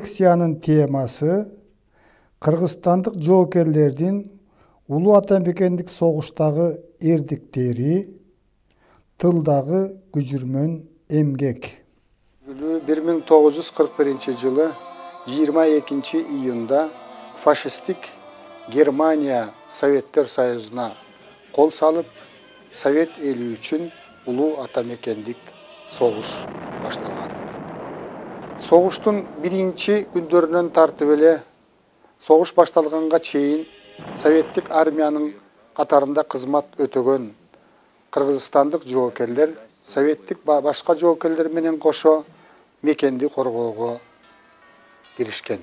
лекциянын темасы Кыргызстандык жоокерлердин Улуу Ата Мекендик согуштагы эрдиктери, тылдагы күжүрмөн эмгек. 1941 жылы 22 июнда фашисттик Германия Советтер Союзуна кол салып, Совет эли үчүн Улуу Ата Мекендик согуш башталган. Согуштун биринчи күндөрүнөн тартып эле согуш башталганга чейин Советтик армиянын катарында кызмат өтөгөн кыргызстандык жоокерлер советтик башка жоокерлер менен кошо мекенди коргоого киришкен.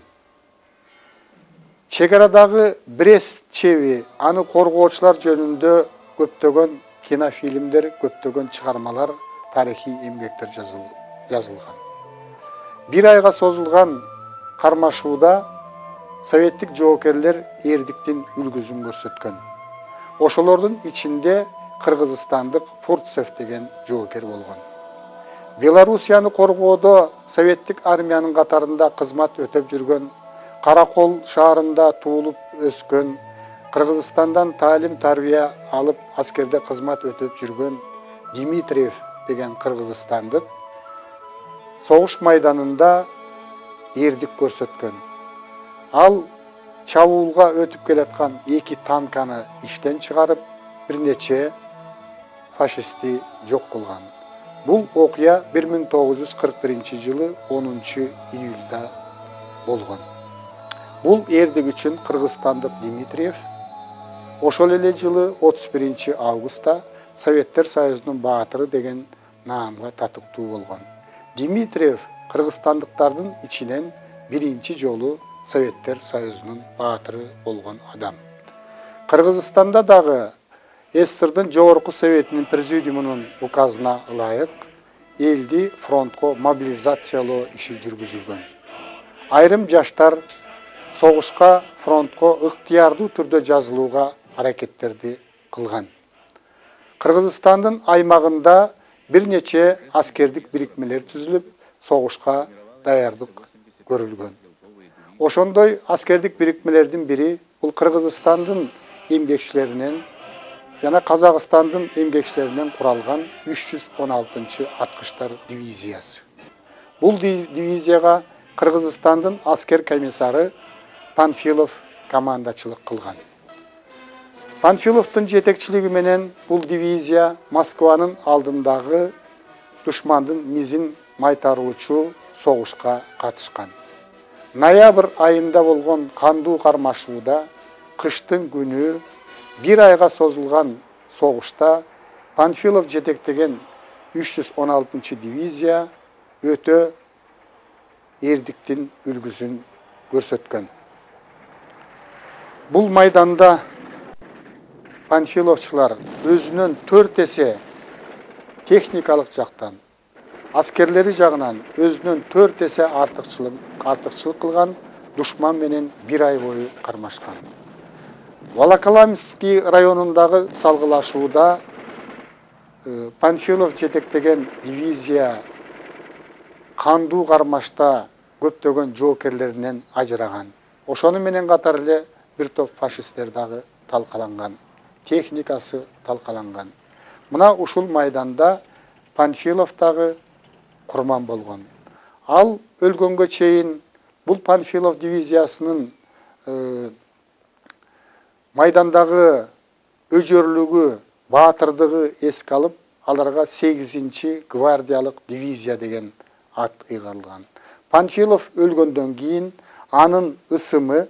Чегарадагы Брест чеби, аны коргоочулар жөнүндө көптөгөн кинофильмдер, көптөгөн чыгармалар, тарыхый эмгектер жазылган. Бир айга созулган кармашууда советтик жоокерлер эрдиктин үлгүсүн көрсөткөн. Ошолордун ичинде кыргызстандык Фурцев деген жоокер болгон. Белоруссияны коргоодо советтик армиянын катарында кызмат өтөп жүргөн, Каракол шаарында туулуп өскөн, Кыргызстандан таалим-тарбия алып аскерде кызмат өтөп жүргөн Дмитриев деген кыргызстандык согуш майданында эрдик көрсөткөн. Ал чабуулга өтүп келаткан 2 танканы иштен чыгарып, бир нече фашистти жок кылган. Бул окуя 1941 жылы 10 июлда болгон. Бул эрдик үчүн кыргызстандык Дмитриев ошол эле жылы 31 августта Советтер Союзунун баатыры деген наамга татыктуу болгон. Дмитриев кыргызстандыктардын ичинен биринчи жолу Советтер Союзунун баатыры болгон адам. Кыргызстанда дагы СССРдын Жогорку Советинин президиумунун указына ылайык элди фронтко мобилизациялоо иши жүргүзүлгөн. Айрым жаштар согушка, фронтко ыктыярдуу түрдө жазылууга аракеттерди кылган. Кыргызстандын аймагында бир нече аскердик бирикмелер түзүлүп, согушка даярдык көрүлгөн. Ошондой аскердик бирикмелердин бири бул Кыргызстандын эмгекчилеринен жана Казакстандын эмгекчилеринен куралган 316 аткычтар дивизиясы. Бул дивизияга Кыргызстандын аскер комиссары Панфилов командачылык кылган. Панфиловдун жетекчилиги менен бул дивизия Москванын алдындагы душмандын мизин майтаруучу согушка катышкан. Ноябрь айында болгон кандуу кармашууда кыштын күнү бир айга созулган согушта Панфилов жетектеген 316 дивизия өтө эрдиктин үлгүсүн көрсөткөн. Бул майданда Панфиловчулар өзүнөн 4 эсе техникалык жактан, аскерлери жагынан өзүнөн 4 эсе артыкчылык кылган душман менен бир ай бою кармашкан. Волоколамский районундагы салгылашууда Панфилов жетектеген дивизия кандуу кармашта көптөгөн жоокерлеринен ажыраган. Ошону менен катар эле бир топ фашисттер дагы талкаланган, техникасы талкаланган. Мына ушул майданда Панфилов дагы курман болгон. Ал өлгөнгө чейин бул Панфилов дивизиясынын майдандагы өжөрлүгү, баатырдыгы эске алып, аларга 8-чи гвардиялык дивизия деген ат ыйгарылган. Панфилов өлгөндөн кийин анын ысымы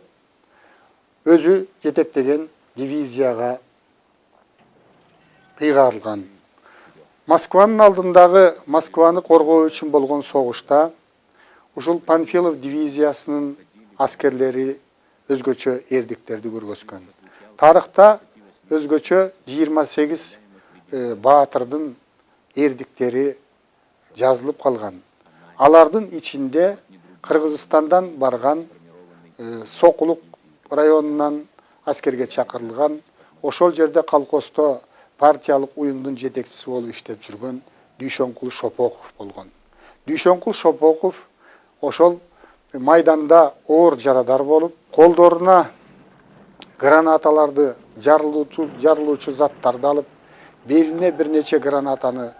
өзү жетектеген дивизияга ыйгарылган. Москванын алдындагы Москваны коргоо үчүн болгон согушта ушул Панфилов дивизиясынын аскерлери өзгөчө эрдиктерди көргөзгөн. Тарыхта өзгөчө 28 баатырдын эрдиктери жазылып калган. Алардын ичинде Кыргызстандан барган Сокулук районунан аскерге чакырылган, ошол жерде колхоздо партиялык уюмдун жетекчиси болуп иштеп жүргөн Дүйшөнкул Шопоков болгон. Дүйшөнкул Шопоков ошол майданда оор жарадар болуп, колдоруна гранаталарды, жарылуучу заттарды алып, белине бир нече гранатаны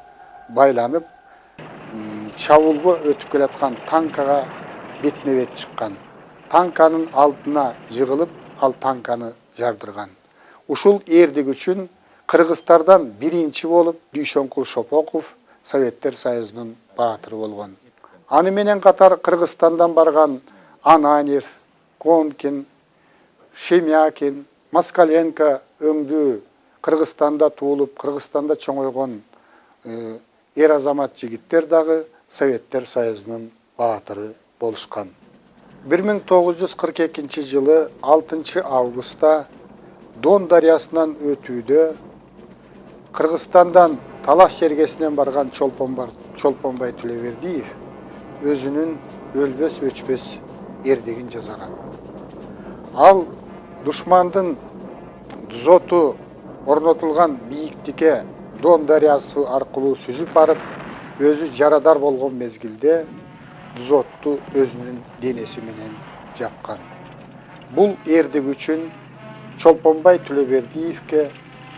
байланып, чабуулга өтүп келаткан танкага бетме-бет чыккан. Танканын алдына жыгылып, ал танканы жардырган. Ушул эрдик үчүн Кыргызстардан биринчи болуп Дүйшөнкул Шопоков Советтер Союзунун баатыры болгон. Аны менен катар Кыргызстандан барган Ананев, Конкин, Шемякин, Москаленко өңдүү Кыргызстанда туулуп, Кыргызстанда чоңойгон эр азамат жигиттер дагы Советтер Союзунун баатыры болушкан. 1942 жылы 6 августта Дон дарыясынан өтүүдө Кыргызстандан Талаш жергесинен барган Чолпонбай Төлөбердиев өзүнүн өлбөс өчпөс эрдигин жасаган. Ал душмандын дзоту орнотулган бийиктикке Дон дарыясы аркылуу сүзүп барып, өзү жарадар болгон мезгилде дзотту өзүнүн денеси менен жапкан. Бул эрдик үчүн Чолпонбай Төлөбердиевке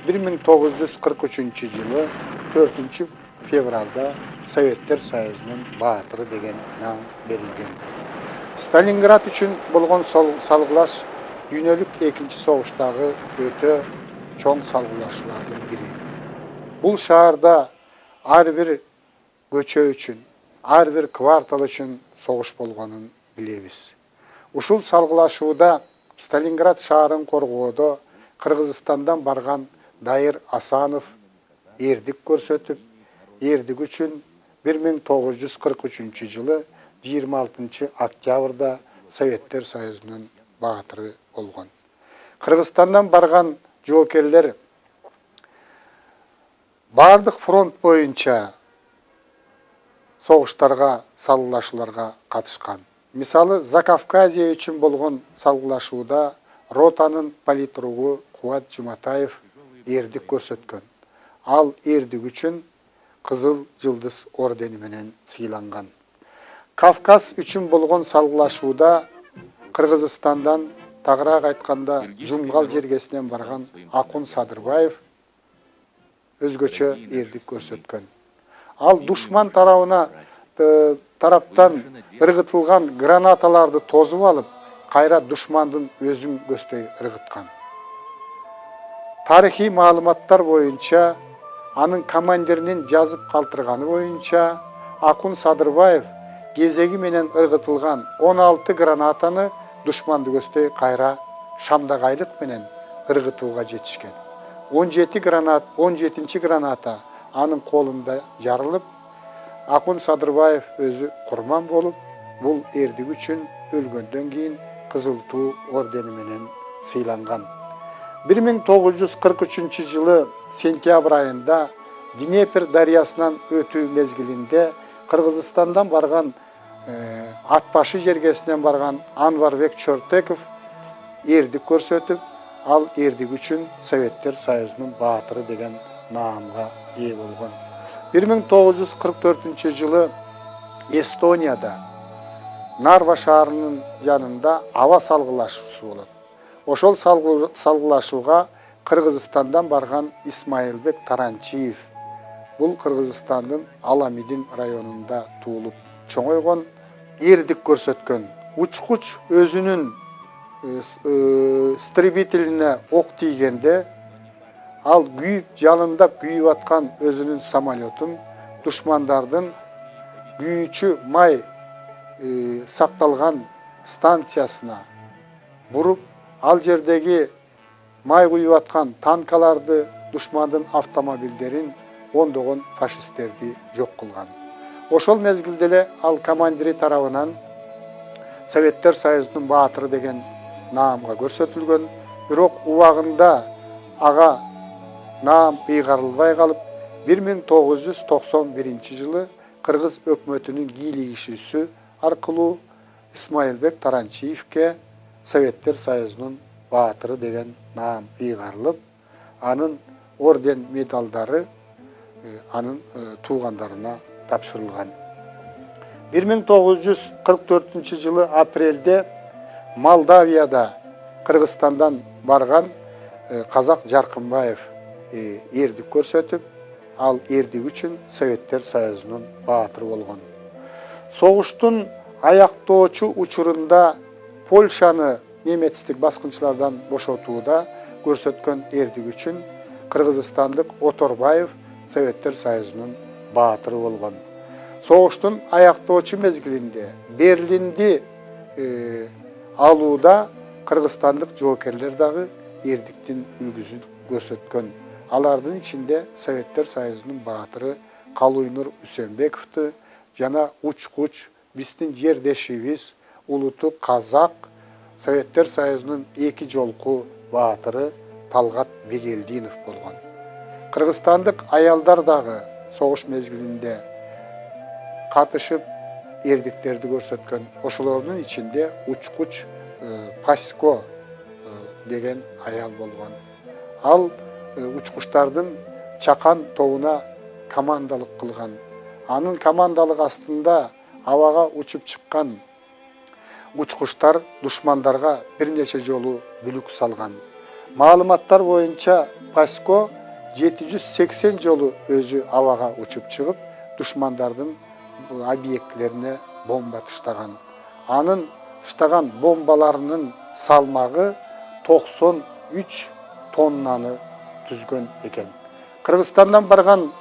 1943 жылы 4 февралда Советтер Союзунун баатыры деген нам берилген. Сталинград үчүн болгон салгылаш дүйнөлүк экинчи согуштагы өтө чоң салгылашуулардын бири. Бул шаарда ар бир көчө үчүн, ар бир квартал үчүн согуш болгонун билебиз. Ушул салгылашууда Сталинград шаарын коргоодо Кыргызстандан барган Дайыр Асанов эрдик көрсөтүп, эрдик үчүн 1943 жылы 26 октябрда Советтер Союзунун баатыры болгон. Кыргызстандан барган жоокерлер бардык фронт боюнча согуштарга, салгылашууларга катышкан. Мисалы, Закавказье үчүн болгон салгылашууда ротанын политругу Кубат Жуматаев эрдик көрсөткөн. Ал эрдик үчүн Кызыл Жылдыз ордени менен сыйланган. Кавказ үчүн болгон салгылашууда Кыргызстандан, тагыраак айтканда, Жумгал жергесинен барган Акун Садырбаев өзгөчө эрдик көрсөткөн. Ал душман тараптан ыргытылган гранаталарды тозуп алып, кайра душмандын өзүн көздөй ыргыткан. Тарихи маалыматтар боюнча, анын командиринин жазып калтырганы боюнча, Акун Садырбаев кезеги менен ыргытылган 16 гранатаны душманды көздөй кайра шамдагайлык менен ыргытууга жетишкен. 17 граната анын колунда жарылып, Акун Садырбаев өзү курман болуп, бул эрдик үчүн өлгөндөн кийин Кызыл Туу ордени менен сыйланган. 1943 жылы сентябрь айында Днепр дарыясынан өтүү мезгилинде Кыргызстандан барган Атбашы жергесинен барган Анварбек Чортеков эрдик көрсөтүп, ал эрдик үчүн Советтер Союзунун баатыры деген наамга ээ болгон. 1944 жылы Эстонияда Нарва шаарынын жанында аба салгылашуусу болот. Ошол салгылашууга Кыргызстандан барган Исмаилбек Таранчиев, бул Кыргызстандын Аламидин районунда туулуп чоңойгон, эрдик көрсөткөн. Учкуч өзүнүн истребителине ок тийгенде, ал жалындап күйүп аткан өзүнүн самолетун душмандардын күйүүчү май сакталган станциясына буруп, ал жердеги май күйүп аткан танкаларды, душмандын автомобилдерин, ондогон фашисттерди жок кылган. Ошол мезгилде эле ал командири тарабынан Советтер Союзунун баатыры деген наамга көрсөтүлгөн, бирок убагында ага наам ыйгарылбай калып, 1991 жылы Кыргыз өкмөтүнүн кийлигишүүсү аркылуу Исмаилбек Таранчиевке Советтер Союзунун баатыры деген наам ыйгарылып, анын орден медалдары анын туугандарына тапшырылган. 1944 жылы апрелде Молдавияда Кыргызстандан барган Казак Жаркынбаев эрдик көрсөтүп, ал эрдик үчүн Советтер Союзунун баатыры болгон. Согуштун аяктоочу учурунда Польшаны немецтик баскынчылардан бошотууда көрсөткөн эрдик үчүн кыргызстандык Оторбаев Советтер Союзунун баатыры болгон. Согуштун аяктоочу мезгилинде Берлинди алууда кыргызстандык жоокерлер дагы эрдиктин үлгүсүн көрсөткөн. Алардын ичинде Советтер Союзунун баатыры Калуйнур Үсөнбековду жана учкуч биздин жердешибиз улуту казак Советтер Союзунун 2 жолку баатыры Талгат Бегелдинов болгон. Кыргызстандык аялдар дагы согуш мезгилинде катышып эрдиктерди көрсөткөн. Ошолордун ичинде учкуч Пасько деген аял болгон. Ал учкучтардын чакан тобуна командалык кылган. Анын командалык астында абага учуп чыккан учкучтар душмандарга бир нече жолу бүлүк салган. Маалыматтар боюнча Пасько 780 жолу өзү абага учуп чыгып, душмандардын объектлерине бомба таштаган. Анын таштаган бомбаларынын салмагы 93 тоннаны түзгөн экен. Кыргызстандан барган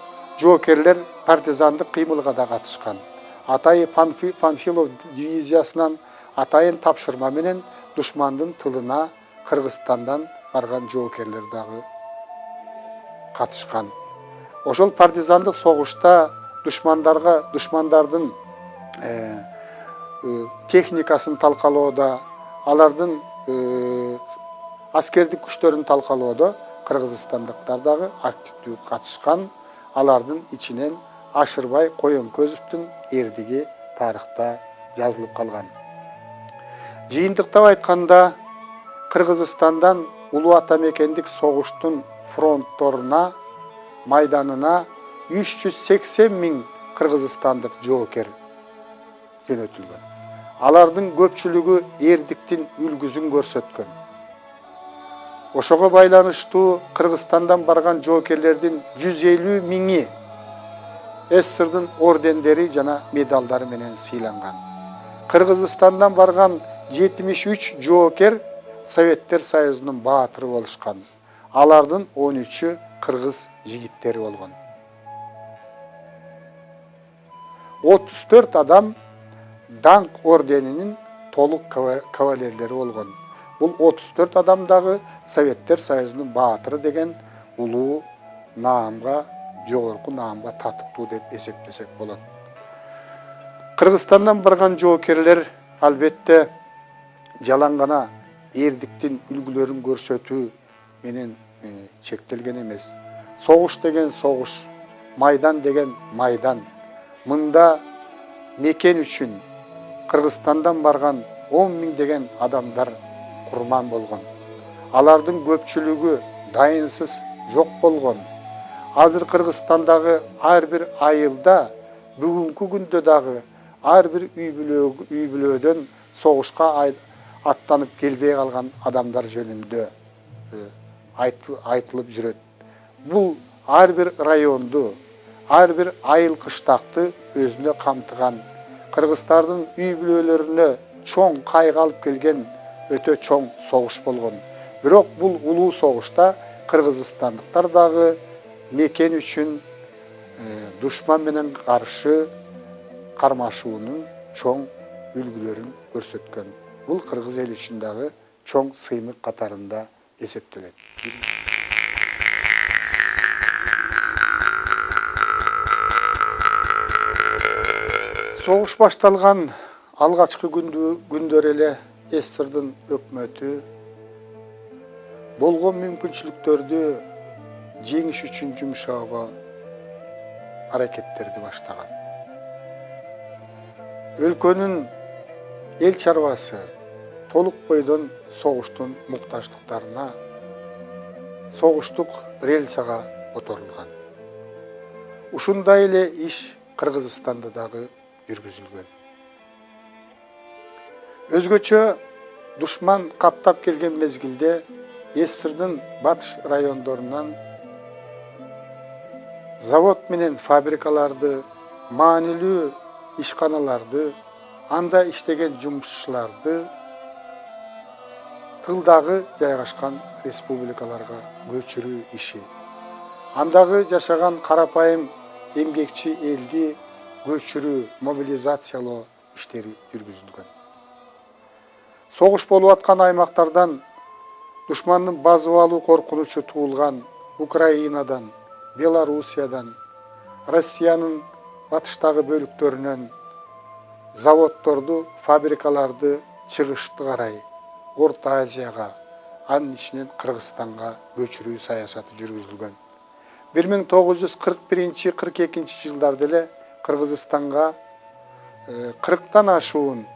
жоокерлер партизандык кыймылга да катышкан. Атайы Панфилов дивизиясынан атайын тапшырма менен душмандын тылына Кыргызстандан барган жоокерлер дагы катышкан. Ошол партизандык согушта душмандардын техникасын талкалоодо, алардын аскердик күчтөрүн талкалоодо кыргызстандыктар дагы активдүү катышкан. Алардын ичинен Ашырбай Коёнкөзовдун эрдиги тарыхта жазылып калган. Жыйынтыктап айтканда, Кыргызстандан Улуу Ата Мекендик согуштун фронтторуна, майданына 380 000 кыргызстандык жоокер жөнөтүлгөн. Алардын көпчүлүгү эрдиктин үлгүсүн көрсөткөн. Ошого байланыштуу Кыргызстандан барган жоокерлердин 150 000 СССРдын ордендери жана медалдары менен сыйланган. Кыргызстандан барган 73 жоокер Советтер Союзунун баатыры болушкан. Алардын 13-ü кыргыз жигиттери болгон. 34 адам Даңк орденинин толук кавалерлери болгон. Бул 34 адам дагы Советтер Союзунун баатыры деген улуу наамга, жогорку наамга татыктуу деп эсептесек болот. Кыргызстандан барган жоокерлер албетте жалаң гана эрдиктин үлгүлөрүн көрсөтүү менен чектелген эмес. Согуш деген согуш, майдан деген майдан. Мында мекен үчүн Кыргызстандан барган 10 000 деген адамдар курман болгон. Алардын көпчүлүгү дайынсыз жок болгон. Азыр Кыргызстандагы ар бир айылда, бүгүнкү күндө дагы ар бир үй бүлөдөн согушка аттанып келбей калган адамдар жөнүндө айтылып жүрөт. Бул ар бир районду, ар бир айыл кыштакты өзүнө камтыган, кыргыздардын үй бүлөлөрүнө чоң кайгы алып келген өтө чоң согуш болгон. Бирок бул улуу согушта кыргызстандыктар дагы мекен үчүн душман менен каршы кармашуунун чоң үлгүлөрүн көрсөткөн. Бул кыргыз эл үчүн дагы чоң сыймык катарында эсептелет. Согуш башталган алгачкы күндөр эле СССРдын өкмөтү болгон мүмкүнчүлүктөрдү жеңиш үчүн жумшоого аракеттерди баштаган. Өлкөнүн эл чарбасы толук бойдон согуштун муктаждыктарына, согуштук рельсага которулган. Ушундай эле иш Кыргызстанда дагы жүргүзүлгөн. Өзгөчө душман каптап келген мезгилде СССРдын батыш райондорунан завод менен фабрикаларды, маанилүү ишканаларды, анда иштеген жумушчуларды тылдагы жайгашкан республикаларга көчүрүү иши, андагы жашаган карапайым эмгекчи элди көчүрүү, мобилизациялоо иштери жүргүзүлгөн. Согуш болуп аткан аймактардан душмандын басып алуу коркунучу туулган Украинадан, Белоруссиядан, Россиянын батыштагы бөлүктөрүнөн заводдорду, фабрикаларды чыгышты карай Орто Азияга, анын ичинен Кыргызстанга көчүрүү саясаты жүргүзүлгөн. 1941-42 жылдарда эле Кыргызстанга 40тан ашуун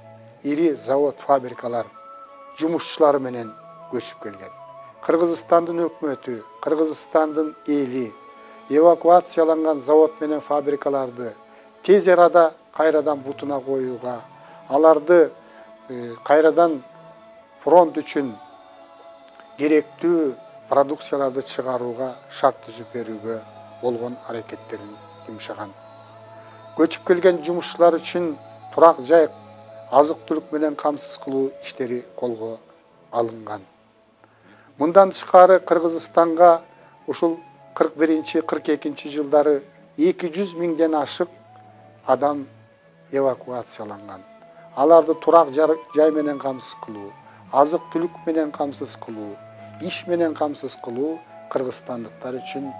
ири завод, фабрикалар жумушчулары менен көчүп келген. Кыргызстандын өкмөтү, Кыргызстандын эли эвакуацияланган завод менен фабрикаларды тез арада кайрадан бутуна коюуга, аларды кайрадан фронт үчүн керектүү продукцияларды чыгарууга шарт түзүп берүүгө болгон аракеттерин жумшаган. Көчүп келген жумушчулар үчүн турак жай, азык-түлүк менен камсыз кылуу иштери колго алынган. Мындан тышкары Кыргызстанга ушул 41-42 жылдары 200 миңден ашык адам эвакуацияланган. Аларды турак жай менен камсыз кылуу, азык-түлүк менен камсыз кылуу, иш менен камсыз кылуу кыргызстандыктар үчүн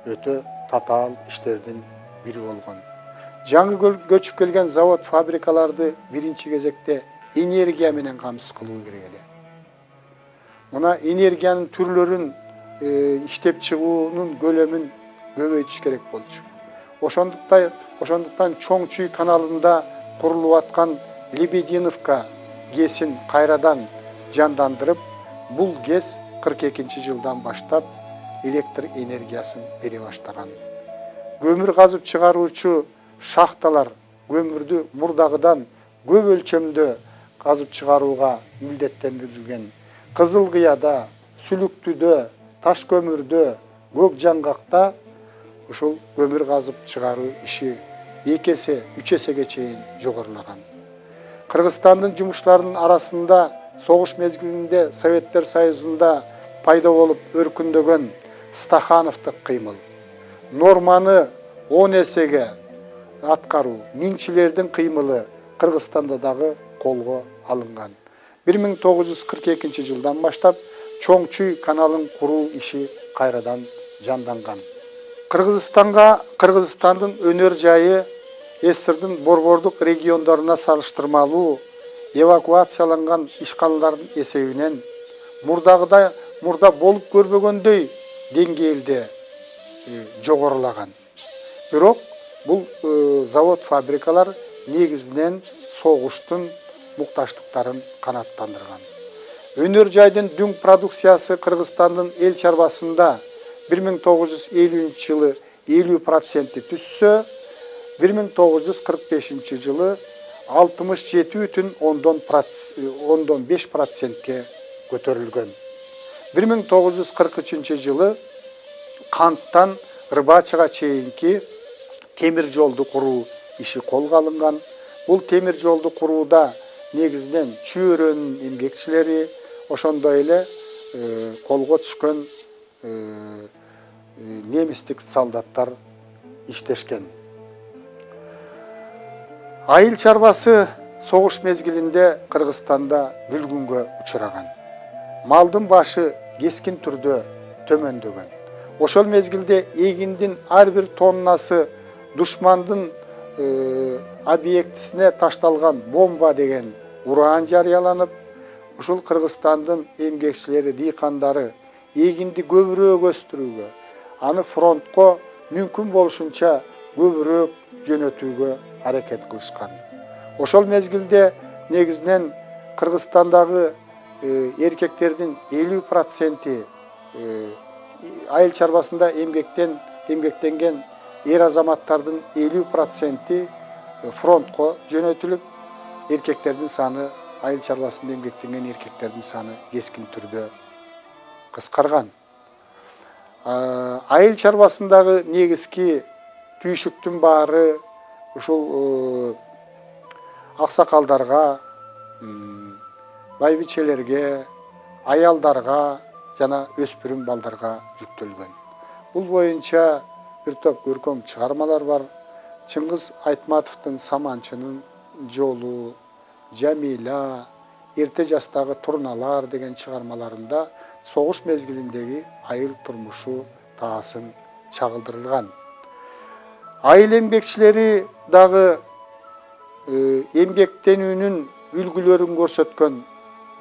өтө татаал иштердин бири болгон. Жаңы көчүп келген завод, фабрикаларды биринчи кезекте энергия менен камсыз кылуу керек эле. Мына энергиянын түрлөрүн иштеп чыгуунун көлөмүн көбөйтүш керек болчу. Ошондуктан Чоң Чүй каналында курулуп аткан Лебединовка ГЭСин кайрадан жандандырып, бул ГЭС 42 жылдан баштап электр энергиясын бере баштаган. Көмүр казып чыгаруучу шахталар көмүрдү мурдагыдан көп өлчөмдө казып чыгарууга милдеттендирилген. Кызыл Кыяда, Сүлүктүдө, Таш көмүрдө, Көк Жаңгакта ушул көмүр казып чыгаруу иши 2 эсе, 3 эсеге чейин жогорулаган. Кыргызстандын жумушчуларынын арасында согуш мезгилинде Советтер Союзунда пайда болуп өркүндөгөн Стахановдук кыймыл, норманы 10 эсеге аткаруу, миңчилердин кыймылы Кыргызстанда дагы колго алынган. 1942 жылдан баштап Чоң Чүй каналын куруу иши кайрадан жанданган. Кыргызстандын өнөр жайы СССРдын борбордук региондоруна салыштырмалуу эвакуацияланган ишканалардын эсебинен мурда болуп көрбөгөндөй деңгээлде жогорулаган. Бирок бул завод, фабрикалар негизинен согуштун мукташтыктарын канааттандырган. Өнөр жайдын дүң продукциясы Кыргызстандын эл чарбасында 1950 жылы 50% түссө, 1945 жылы 67,5%ке көтөрүлгөн. 1943 жылы Канттан Рыбачыга чейинки темир жолду куруу иши колго алынган. Бул темир жолду курууда негизинен чөйрөнүн эмгекчилери, ошондой эле колго түшкөн немистик солдаттар иштешкен. Айыл чарбасы согуш мезгилинде Кыргызстанда бүлгүнгө учураган. Малдын башы кескин түрдө төмөндөгөн. Ошол мезгилде эгиндин ар бир тоннасы душмандын объектисине ташталган бомба деген уран жарыяланып, ушул Кыргызстандын эмгекчилери, дыйкандары эгинди көбүрөөк өстүрүүгө, аны фронтко мүмкүн болушунча көбүрөөк жөнөтүүгө аракет кылышкан. Ошол мезгилде негизинен Кыргызстандагы эркектердин 50% айыл чарбасында эмгектенген эр азаматтардын 50% фронтко жөнөтүлүп, эркектердин саны айыл чарбасында эмгектенген эркектердин саны кескин түрдө кыскарган. Айыл чарбасындагы негизги түйшүктүн баары ушул аксакалдарга, байбичелерге, аялдарга жана өспүрүм балдарга жүктөлгөн. Бул боюнча бир топ көркөм чыгармалар бар. Чыңгыз Айтматовдун Саманчынын жолу, Жамила, эрте жастагы турналар деген чыгармаларында согуш мезгилиндеги айыл турмушу таасын чагылдырылган. Айыл эмгекчилери дагы эмгектенүүнүн үлгүлөрүн көрсөткөн,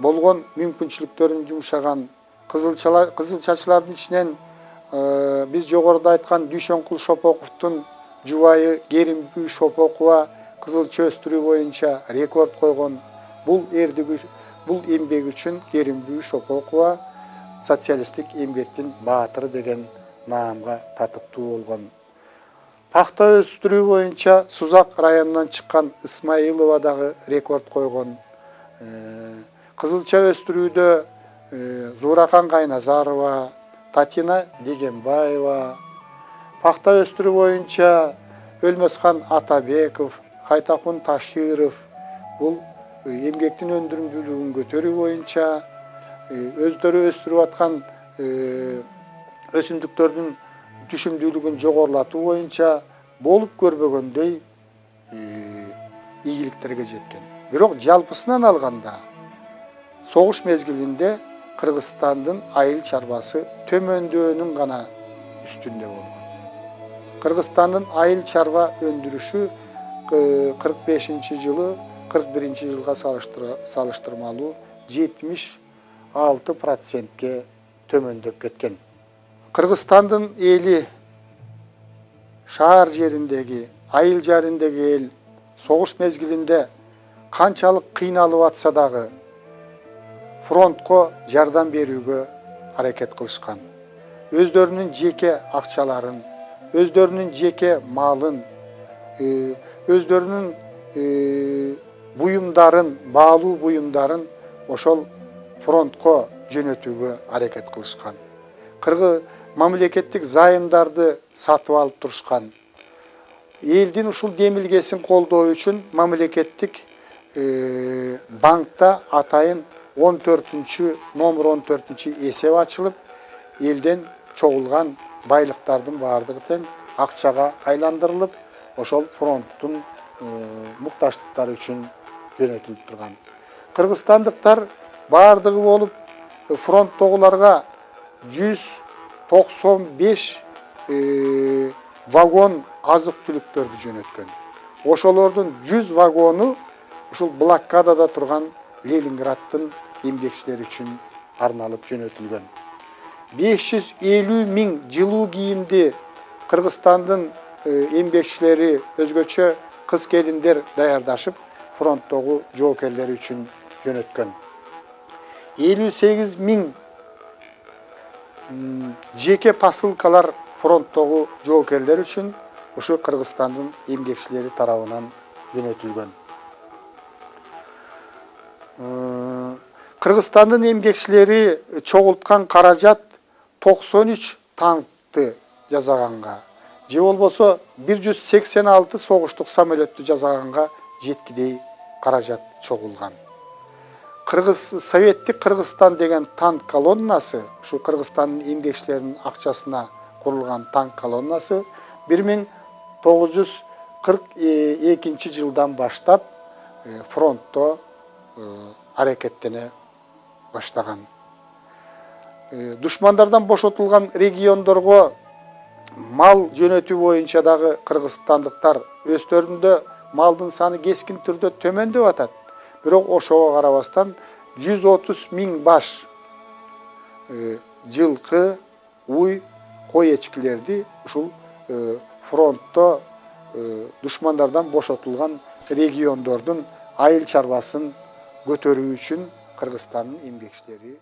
болгон мүмкүнчүлүктөрүн жумшаган кызылчачылардын ичинен биз жогоруда айткан Дүйшөнкул Шопоковдун жубайы Керимбүй Шопокова кызылча өстүрүү боюнча рекорд койгон. Бул эмгеги үчүн Керимбүй Шопокова социалисттик эмгектин баатыры деген наамга татыктуу болгон. Пахта өстүрүү боюнча Сузак районунан чыккан Исмаилова дагы рекорд койгон. Кызылча өстүрүүдө Зуракан Кайназарова, Татина Дегенбаева, пахта өстүрүү боюнча Өлмөсхан Атабеков, Хайтакун Таширов бул эмгектин өндүрүмдүүлүгүн көтөрүү боюнча, өздөрү өстүрүп аткан өсүмдүктөрдүн түшүмдүүлүгүн жогорулатуу боюнча болуп көрбөгөндөй ийгиликтерге жеткен. Бирок жалпысынан алганда согуш мезгилинде Кыргызстандын айыл чарбасы төмөндөөнүн гана үстүндө болгон. Кыргызстандын айыл чарба өндүрүшү 45-жылы 41-жылга салыштырмалуу 76%ке төмөндөп кеткен. Кыргызстандын эли шаар жериндеги, айыл жериндеги эл согуш мезгилинде канчалык кыйналып атса дагы фронтко жардам берүүгө аракет кылышкан. Өздөрүнүн жеке акчаларын, өздөрүнүн жеке малын, өздөрүнүн буюмдарын, баалуу буюмдарын ошол фронтко жөнөтүүгө аракет кылышкан. Мамлекеттик зайымдарды сатып алып турушкан. Элдин ушул демилгесин колдоо үчүн мамлекеттик банкта атайын номер 14 эсеп ачылып, элден чогулган байлыктардын баардыгы тең акчага айландырылып, ошол фронттун мукташтыктары үчүн жөнөтүлүп турган. Кыргызстандыктар баардыгы болуп фронттогуларга 195 вагон азык түлүктөрдү жөнөткөн. Ошолордун 100 вагону ушул блокадада турган Ленинграддын эмгекчилери үчүн арналып жөнөтүлгөн. 550 000 жылуу кийимди Кыргызстандын эмгекчилери, өзгөчө кыз келиндер даярдашып, фронттогу жоокерлери үчүн жөнөткөн. 58 000 жеке посылкалар фронттогу жоокерлер үчүн ушу Кыргызстандын эмгекчилери тарабынан жөнөтүлгөн. Кыргызстандын эмгекчилери чогулткан каражат 93 танкты жасаганга, же болбосо 186 согуштук самолетту жасаганга жеткидей каражат чогулган. Советтик Кыргызстан деген танк колоннасы, ушу Кыргызстандын эмгекчилеринин акчасына курулган танк колоннасы 1942 жылдан баштап фронтто аракеттене баштаган. Душмандардан бошотулган региондорго мал жөнөтүү боюнча дагы кыргызстандыктар өздөрүндө малдын саны кескин түрдө төмөндөп атат. Бирок ошого карабастан 130 000 баш жылкы, уй, кой эчкилерди ушул фронтто душмандардан бошотулган региондордун айыл чарбасын көтөрүү үчүн Кыргызстандын эмгекчилери